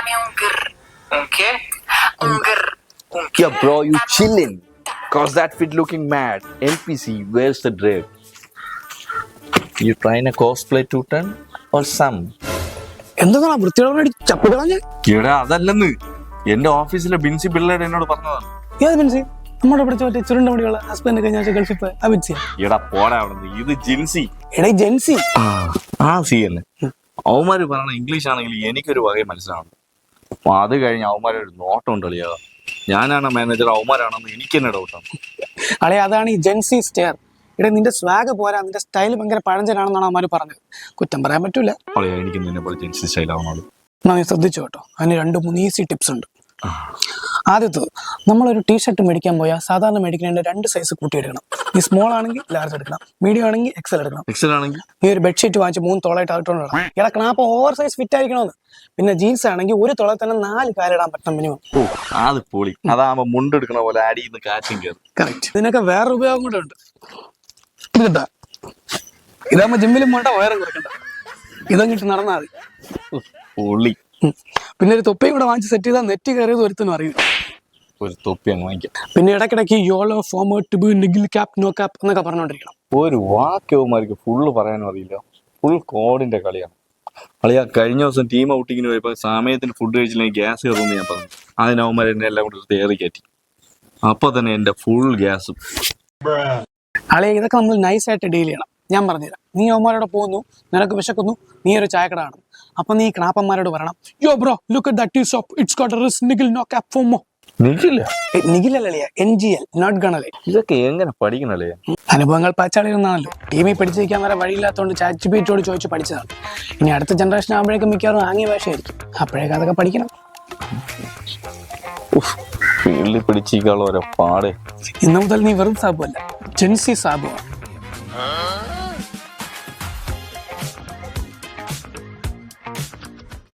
Dame un grr. ¿Un qué? Un grr. Un Yeah, bro, you chillin'. Cause that fit looking mad. NPC, where's the dread? You trying a cosplay to turn or some? എന്താണ് വൃത്തിയോടെ ചപ്പ് കളഞ്ഞ ഇവിടെ അതല്ലെന്ന് എന്റെ ഓഫീസിലെ ബിൻസി പിള്ളേടെ എന്നോട് പറഞ്ഞതാണ്. ഏത് ബിൻസി? നമ്മുടെ പഠിച്ച മറ്റേ ചുരുണ്ട മുടിയുള്ള ഹസ്ബൻഡ് കഴിഞ്ഞ ആഴ്ച ഗൾഫിൽ പോയ ആ ബിൻസിയാ? ഇവിടെ പോടാ അവിടെ ഇത് ജിൻസി. എടാ ജെൻസി. ആ സി തന്നെ. അവന്മാര് പറയണ ഇംഗ്ലീഷ് ആണെങ്കിൽ എനിക്കൊരു വകയും മനസ്സിലാവണം. അപ്പൊ അത് കഴിഞ്ഞ് അവന്മാരൊരു നോട്ടം ഉണ്ട് കളിയാ. ഞാനാണ് മാനേജർ, അവന്മാരാണെന്ന് എനിക്ക് തന്നെ ഡൗട്ടാണ്. അളെ അതാണ് ഈ ജെൻസി സ്റ്റെയർ. ഇവിടെ നിന്റെ സ്വാഗ് പോരാ, നിന്റെ സ്റ്റൈൽ ഭയങ്കര പഴഞ്ചനാണെന്നാണ് അവന്മാർ പറഞ്ഞത്. കുറ്റം പറയാൻ പറ്റൂല. അളിയാ എനിക്ക് നിന്നെ പോലെ ജെൻസി സ്റ്റൈൽ ആവണോളൂ. എന്നാ നീ ശ്രദ്ധിച്ചു കേട്ടോ, അതിന് 2-3 ഈസി ടിപ്സ് ഉണ്ട്. ആദ്യത്തത്, നമ്മളൊരു ടീഷർട്ട് മേടിക്കാൻ പോയാൽ സാധാരണ മേടിക്കുന്നതിന്റെ 2 സൈസ് കൂട്ടിയെടുക്കണം. നീ സ്മോൾ ആണെങ്കിൽ ലാർജ് എടുക്കണം, മീഡിയം ആണെങ്കിൽ എക്സൽ എടുക്കണം. എക്സൽ ആണെങ്കിൽ നീ ഒരു ബെഡ്ഷീറ്റ് വാങ്ങിച്ച് 3 തോളായിട്ട് അകത്തോണ്ട് ഇടണം. ഇടക്കണം, അപ്പൊ ഓവർ സൈസ് ഫിറ്റ് ആയിരിക്കണമെന്ന്. പിന്നെ ജീൻസ് ആണെങ്കിൽ ഒരു തോള തന്നെ 4 കാലിടാൻ പറ്റണം മിനിമം. ഓ അത് പൊളി. അതാകുമ്പോ മുണ്ടെടുക്കണ പോലെ അടിയിൽ നിന്ന് കാറ്റും കയറും. കറക്റ്റ്. ഇതിനൊക്കെ വേറെ ഉപയോഗം കൂടെ ഉണ്ട്. ഇത് കിട്ടാ, ഇതാകുമ്പോ ജിമ്മിലും പോണ്ട, വയറും കുറക്കണ്ട. ഇതങ്ങിട്ട് നടന്നാൽ മതി. പൊളി. പിന്നെ ഒരു തൊപ്പിയും കൂടെ വാങ്ങിച്ച് സെറ്റ് ചെയ്താൽ നെറ്റ് കയറിയത് ഒരുത്തിനും അറിയില്ല. ഒരു തൊപ്പി അങ്ങ് വാങ്ങിക്കാം. പിന്നെ ഇടയ്ക്കിടയ്ക്ക് യോളോ ഫോമേർഡ് to be NGL cap no cap എന്നൊക്കെ പറഞ്ഞോണ്ടിരിക്കണം. ഒരു വാക്യവന്മാർക്ക് ഫുള്ള് പറയാനും അറിയില്ല. ഫുൾ കോഡിന്റെ കളിയാണ്. അളിയാ കഴിഞ്ഞ ദിവസം ടീം ഔട്ടിങ്ങിന് പോയപ്പോ സമയത്തിന് ഫുഡ് കഴിച്ചില്ലെങ്കിൽ ഗ്യാസ് കയറുമെന്ന് ഞാൻ പറഞ്ഞു. അതിനവന്മാർ എന്നെ എല്ലാം കൂടി തേറി കയറ്റി. അപ്പൊ തന്നെ എന്റെ ഫുൾ ഗ്യാസും. അളെ ഇതൊക്കെ നമ്മൾ നൈസായിട്ട് ഡീൽ ചെയ്യണം. ഞാൻ പറഞ്ഞുതരാം. നീ അവന്മാരോട് പോകുന്നു, നിനക്ക് വിശക്കുന്നു, നീ ഒരു ചായക്കട കാണും. അപ്പൊ നീ ക്ലാപ്പന്മാരോട് പറയണം, yo bro look at that tea shop, it's got a risk NGL no cap FOMO. നിഖിലല്ലേ, NGL, നോട്ട് ഗണലേ. ഇതൊക്കെ എങ്ങനെ പഠിക്കണല്ലേ? അനുഭവങ്ങൾ പച്ചാളിരുന്നാണല്ലോ. ടീമിൽ പഠിച്ചിരിക്കാൻ വരെ വഴിയില്ലാത്തതുകൊണ്ട് ChatGPT ചോദിച്ച് പഠിച്ചതാണ്. ഇനി അടുത്ത ജനറേഷൻ ആകുമ്പോഴേക്കും മിക്കവാറും ആംഗ്യ ഭാഷയായിരിക്കും. അപ്പോഴേക്കും അതൊക്കെ പഠിക്കണം. ഫീൽഡിൽ പിടിച്ചിരിക്കാനുള്ള ഓരോ പാട്. ഇന്നു മുതൽ നീ വെറും സാബു അല്ല, ജെൻസി സാബുവാണ്.